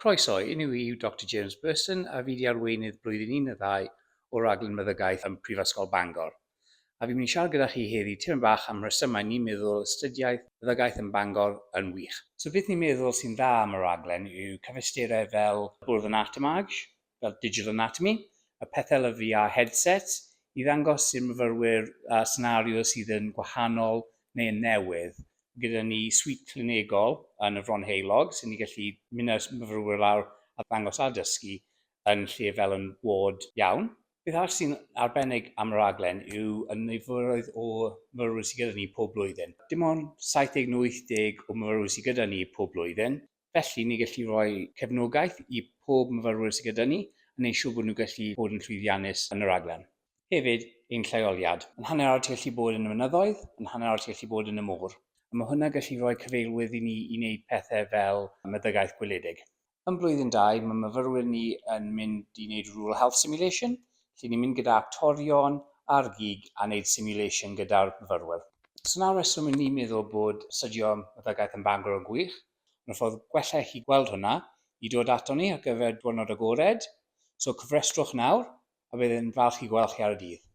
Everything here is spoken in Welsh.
Croeso, unrhyw yw Dr James Burston a fi wedi arweinydd blwyddyn 1 o raglen Meddygaeth yn Mhrifysgol Bangor. A fi'n mynd i siarad gyda chi heddi tipyn bach am rhesymau ni'n meddwl astudiaeth Meddygaeth yn Bangor yn wych. So beth ni'n meddwl sy'n dda am y raglen yw cyfystyriau fel bwrdd anatomage, fel digital anatomy, y pethau lyfu a headset, i ddangos i'r myfyrwyr senario sydd yn gwahanol neu yn newydd. Gyda ni suite clinigol yn y fron heilog, sy'n ni gallu mynd â'r myfyrwyr lawr a ddangos a dysgu yn lle fel yn ward iawn. Beth arall sy'n arbennig am y raglen yw y niferoedd o myfyrwyr sydd gyda ni pob blwyddyn. Dim ond 70 neu 80 o myfyrwyr sydd gyda ni pob blwyddyn, felly ni gallu rhoi cefnogaeth i pob myfyrwyr sydd gyda ni, a neu siŵr bod nhw'n gallu bod yn llwyddiannus yn y raglen. Hefyd, ein lleoliad. Yn hanner awr ti'n gallu bod yn y mynyddoedd, yn hanner awr ti'n gallu bod yn y môr. A mae hwnna gallu rhoi cyfeilwydd i ni i wneud pethau fel meddygaeth gwledig. Yn blwyddyn 2, mae myfyrwyr ni yn mynd i wneud rural health simulation, lle ni'n mynd gyda actorion a'r gig a wneud simulation gyda'r myfyrwyr. So na'r reswm ni'n meddwl bod astudio meddygaeth yn Bangor yn gwych. Yn ffordd gwella chi gweld hwnna i dod ato ni ar gyfer diwrnod agored. So cyfrestrwch nawr, a bydd yn falch i gweld chi ar y dydd.